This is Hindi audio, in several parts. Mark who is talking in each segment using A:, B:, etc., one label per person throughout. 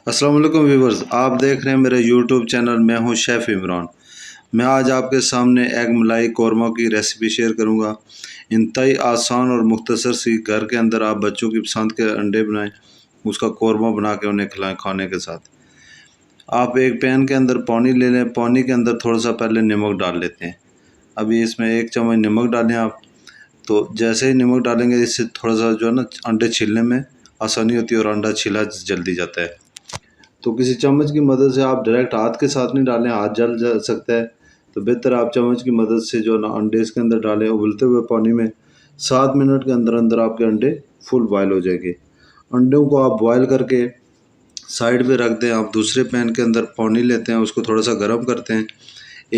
A: अस्सलाम वालेकुम व्यूवर्स, आप देख रहे हैं मेरे यूट्यूब चैनल। मैं हूं शेफ़ इमरान। मैं आज आपके सामने एग मलाई कौरमा की रेसिपी शेयर करूंगा। इंतहाई आसान और मुख्तसर सी, घर के अंदर आप बच्चों की पसंद के अंडे बनाएं, उसका कौरमा बना के उन्हें खिलाएं खाने के साथ। आप एक पैन के अंदर पानी ले लें, पानी के अंदर थोड़ा सा पहले नमक डाल लेते हैं। अभी इसमें 1 चम्मच नमक डालें आप। तो जैसे ही नमक डालेंगे, इससे थोड़ा सा जो है ना अंडे छीलने में आसानी होती है और अंडा छीला जल्दी जाता है। तो किसी चम्मच की मदद से आप डायरेक्ट हाथ के साथ नहीं डालें, हाथ जल जा सकता है। तो बेहतर आप चम्मच की मदद से जो ना अंडे इसके अंदर डालें उबलते हुए पानी में। 7 मिनट के अंदर अंदर आपके अंडे फुल बॉयल हो जाएंगे। अंडों को आप बॉयल करके साइड पे रख दें। आप दूसरे पैन के अंदर पानी लेते हैं, उसको थोड़ा सा गर्म करते हैं।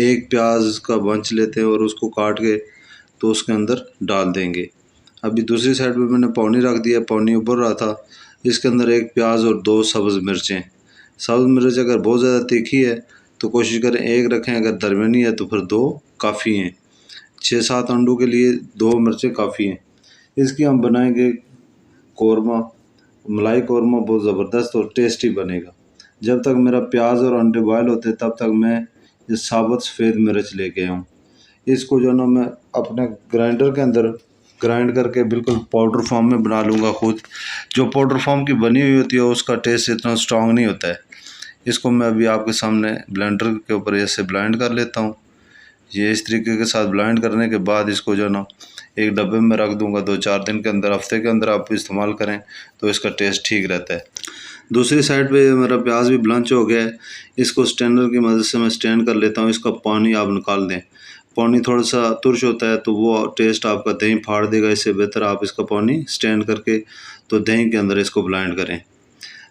A: एक प्याज का बंच लेते हैं और उसको काट के तो उसके अंदर डाल देंगे। अभी दूसरी साइड पे मैंने पानी रख दिया, पानी उबल रहा था। इसके अंदर एक प्याज और 2 सब्ज़ मिर्चें। सब्ज़ मिर्च अगर बहुत ज़्यादा तीखी है तो कोशिश करें 1 रखें, अगर दरमियानी है तो फिर 2 काफ़ी हैं। 6-7 अंडों के लिए 2 मिर्चें काफ़ी हैं। इसकी हम बनाएंगे कौरमा, मलाई कौरमा बहुत ज़बरदस्त और टेस्टी बनेगा। जब तक मेरा प्याज और अंडे बॉयल होते तब तक मैं ये साबुत सफ़ेद मिर्च लेके आया हूँ। इसको जो ना मैं अपने ग्राइंडर के अंदर ग्राइंड करके बिल्कुल पाउडर फॉर्म में बना लूँगा खुद। जो पाउडर फॉर्म की बनी हुई होती है उसका टेस्ट इतना स्ट्रॉन्ग नहीं होता है। इसको मैं अभी आपके सामने ब्लेंडर के ऊपर ऐसे ब्लेंड कर लेता हूँ। ये इस तरीके के साथ ब्लेंड करने के बाद इसको जो ना एक डब्बे में रख दूँगा। 2-4 दिन के अंदर, हफ्ते के अंदर आप इस्तेमाल करें तो इसका टेस्ट ठीक रहता है। दूसरी साइड पे मेरा प्याज भी ब्लंच हो गया है। इसको स्ट्रेनर की मदद से मैं स्ट्रेन कर लेता हूँ। इसका पानी आप निकाल दें। पानी थोड़ा सा तुर्श होता है तो वो टेस्ट आपका दही फाड़ देगा। इससे बेहतर आप इसका पानी स्ट्रेन करके तो दही के अंदर इसको ब्लेंड करें।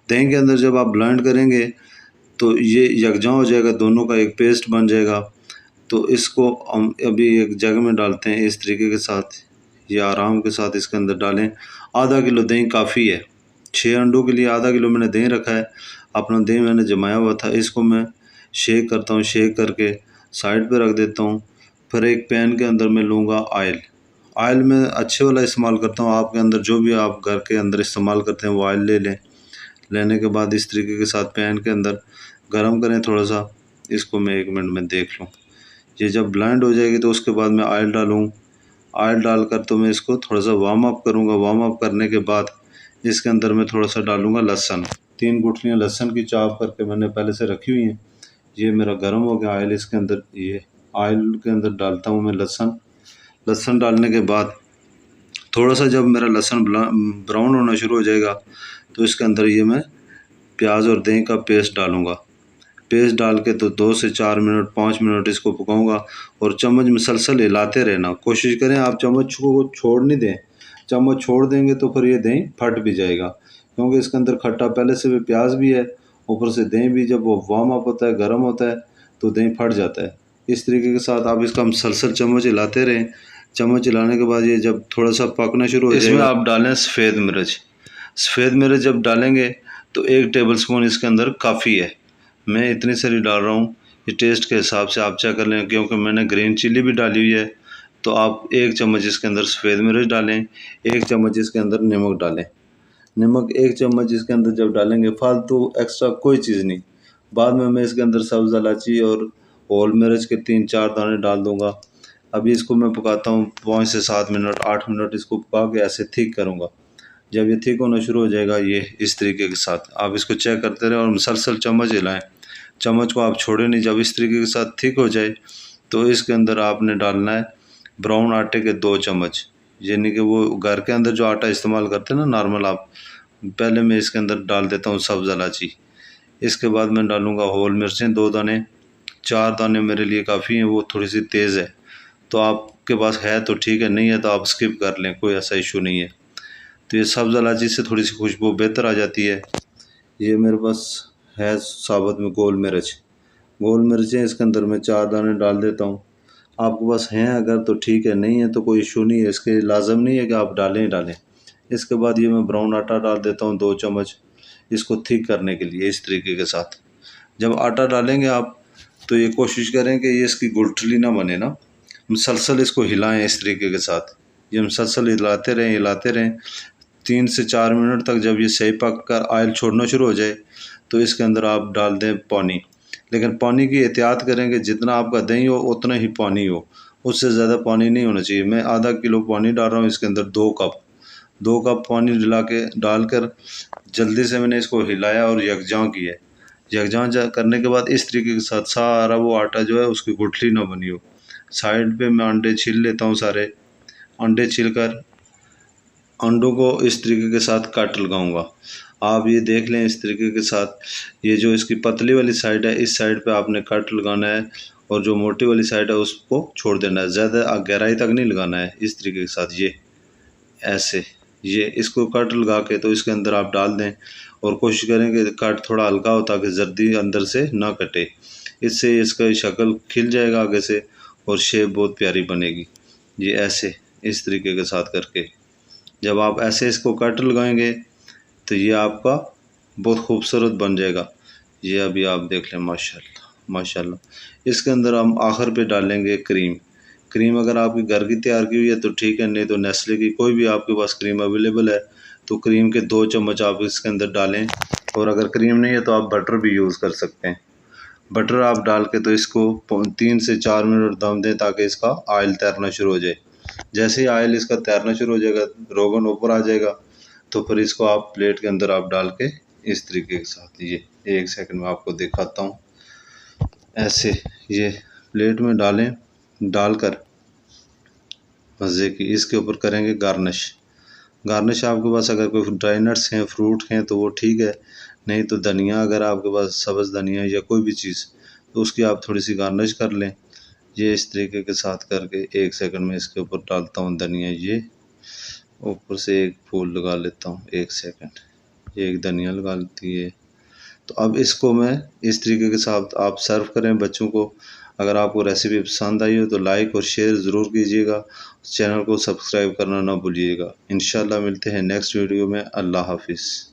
A: दही के अंदर जब आप ब्लेंड करेंगे तो ये यकजा हो जाएगा, दोनों का एक पेस्ट बन जाएगा। तो इसको हम अभी एक जग में डालते हैं इस तरीके के साथ। ये आराम के साथ इसके अंदर डालें। आधा किलो दही काफ़ी है। 6 अंडों के लिए आधा किलो मैंने दही रखा है। अपना दही मैंने जमाया हुआ था, इसको मैं शेक करता हूँ। शेक करके साइड पे रख देता हूँ। फिर एक पैन के अंदर मैं लूँगा ऑयल। ऑयल मैं अच्छे वाला इस्तेमाल करता हूँ। आपके अंदर जो भी आप घर के अंदर इस्तेमाल करते हैं वो ऑयल ले लें। लेने के बाद इस तरीके के साथ पैन के अंदर गरम करें थोड़ा सा। इसको मैं 1 मिनट में देख लूँ। ये जब ब्लेंड हो जाएगी तो उसके बाद मैं ऑयल डालूँ। ऑयल डालकर तो मैं इसको थोड़ा सा वार्म अप करूँगा। वार्म अप करने के बाद इसके अंदर मैं थोड़ा सा डालूँगा लहसुन। 3 गुठलियाँ लहसुन की चॉप करके मैंने पहले से रखी हुई हैं। ये मेरा गर्म हो गया ऑयल। इसके अंदर ये ऑयल के अंदर डालता हूँ मैं लहसुन। लहसुन डालने के बाद थोड़ा सा जब मेरा लहसुन ब्राउन होना शुरू हो जाएगा तो इसके अंदर ये मैं प्याज और दही का पेस्ट डालूँगा। पेस्ट डाल के तो 2 से 4 मिनट 5 मिनट इसको पकाऊंगा और चम्मच मुसलसल हिलाते रहना। कोशिश करें आप चम्मच को छोड़ नहीं दें। चम्मच छोड़ देंगे तो फिर ये दही फट भी जाएगा, क्योंकि इसके अंदर खट्टा पहले से भी प्याज भी है, ऊपर से दही भी जब वो वार्म अप होता है, गर्म होता है तो दही फट जाता है। इस तरीके के साथ आप इसका मुसलसल चम्मच हिलाते रहें। चम्मच हिलाने के बाद ये जब थोड़ा सा पकना शुरू हो जाएगा, इसमें आप डालें सफ़ेद मिर्च। सफ़ेद मिर्च जब डालेंगे तो 1 टेबल स्पून इसके अंदर काफ़ी है। मैं इतनी सारी डाल रहा हूँ। ये टेस्ट के हिसाब से आप चेक कर लें, क्योंकि मैंने ग्रीन चिली भी डाली हुई है। तो आप 1 चम्मच इसके अंदर सफ़ेद मिर्च डालें, 1 चम्मच इसके अंदर नमक डालें। नमक 1 चम्मच इसके अंदर जब डालेंगे, फालतू एक्स्ट्रा कोई चीज़ नहीं। बाद में मैं इसके अंदर सब्ज़ इलायची और होल मिर्च के 3-4 दाने डाल दूँगा। अभी इसको मैं पकाता हूँ 5 से 7 मिनट 8 मिनट इसको पका के ऐसे थिक करूँगा। जब ये थिक होना शुरू हो जाएगा, ये इस तरीके के साथ आप इसको चेक करते रहें और मुसलसल चम्मच हिलाएं। चम्मच को आप छोड़े नहीं। जब इस तरीके के साथ थिक हो जाए तो इसके अंदर आपने डालना है ब्राउन आटे के 2 चम्मच। यानी कि वो घर के अंदर जो आटा इस्तेमाल करते हैं ना नॉर्मल, आप पहले मैं इसके अंदर डाल देता हूँ सब्ज़ इलायची। इसके बाद मैं डालूँगा होल मिर्चें 2 दाने। 4 दाने मेरे लिए काफ़ी हैं, वो थोड़ी सी तेज़ है। तो आपके पास है तो ठीक है, नहीं है तो आप स्किप कर लें, कोई ऐसा इशू नहीं है। तो ये सब्ज़ इलायची से थोड़ी सी खुशबू बेहतर आ जाती है। ये मेरे पास है साबुत में गोल मिर्च। गोल मिर्चें इसके अंदर मैं 4 दाने डाल देता हूँ। आपके पास हैं अगर तो ठीक है, नहीं है तो कोई इशू नहीं है। इसके लाजम नहीं है कि आप डालें ही डालें। इसके बाद ये मैं ब्राउन आटा डाल देता हूँ 2 चम्मच, इसको थिक करने के लिए इस तरीके के साथ। जब आटा डालेंगे आप तो ये कोशिश करें कि ये इसकी गुठली ना बने ना। मुसलसल इसको हिलाएं इस तरीके के साथ। ये मुसलसल हिलाते रहें 3 से 4 मिनट तक। जब ये सही पक कर ऑयल छोड़ना शुरू हो जाए तो इसके अंदर आप डाल दें पानी। लेकिन पानी की एहतियात करें कि जितना आपका दही हो उतना ही पानी हो, उससे ज़्यादा पानी नहीं होना चाहिए। मैं आधा किलो पानी डाल रहा हूँ, इसके अंदर 2 कप पानी डालकर जल्दी से मैंने इसको हिलाया और यकजां किया। यकजां करने के बाद इस तरीके के साथ सारा वो आटा जो है उसकी गुठली ना बनी हो। साइड पे मैं अंडे छील लेता हूँ सारे। अंडे छीलकर अंडों को इस तरीके के साथ कट लगाऊंगा। आप ये देख लें इस तरीके के साथ, ये जो इसकी पतली वाली साइड है इस साइड पे आपने कट लगाना है और जो मोटी वाली साइड है उसको छोड़ देना है, ज़्यादा गहराई तक नहीं लगाना है। इस तरीके के साथ ये ऐसे ये इसको कट लगा के तो इसके अंदर आप डाल दें और कोशिश करें कि कट थोड़ा हल्का हो ताकि जर्दी अंदर से ना कटे। इससे इसका शक्ल खिल जाएगा आगे से और शेप बहुत प्यारी बनेगी। ये ऐसे इस तरीके के साथ करके जब आप ऐसे इसको कट लगाएंगे तो ये आपका बहुत खूबसूरत बन जाएगा। ये अभी आप देख लें, माशाल्लाह माशाल्लाह। इसके अंदर हम आखिर पे डालेंगे क्रीम अगर आपकी घर की तैयार की हुई है तो ठीक है, नहीं तो नेस्ले की कोई भी आपके पास क्रीम अवेलेबल है तो क्रीम के 2 चम्मच आप इसके अंदर डालें। और अगर क्रीम नहीं है तो आप बटर भी यूज़ कर सकते हैं। बटर आप डाल के तो इसको 3 से 4 मिनट दम दें ताकि इसका ऑयल तैरना शुरू हो जाए। जैसे ही ऑयल इसका तैरना शुरू हो जाएगा, रोगन ऊपर आ जाएगा, तो फिर इसको आप प्लेट के अंदर आप डाल के इस तरीके के साथ, ये 1 सेकंड में आपको दिखाता हूँ। ऐसे ये प्लेट में डालकर मज़े की इसके ऊपर करेंगे गार्निश आपके पास अगर कोई ड्राई नट्स हैं, फ्रूट हैं तो वो ठीक है, नहीं तो धनिया अगर आपके पास सब्ज़ धनिया या कोई भी चीज़ तो उसकी आप थोड़ी सी गार्निश कर लें। ये इस तरीके के साथ करके 1 सेकंड में इसके ऊपर डालता हूँ धनिया, ये ऊपर से एक फूल लगा लेता हूँ। 1 सेकंड, ये एक धनिया लगा लेती है। तो अब इसको मैं इस तरीके के साथ आप सर्व करें बच्चों को। अगर आपको रेसिपी पसंद आई हो तो लाइक और शेयर ज़रूर कीजिएगा, चैनल को सब्सक्राइब करना ना भूलिएगा। इंशाल्लाह मिलते हैं नेक्स्ट वीडियो में। अल्लाह हाफिज़।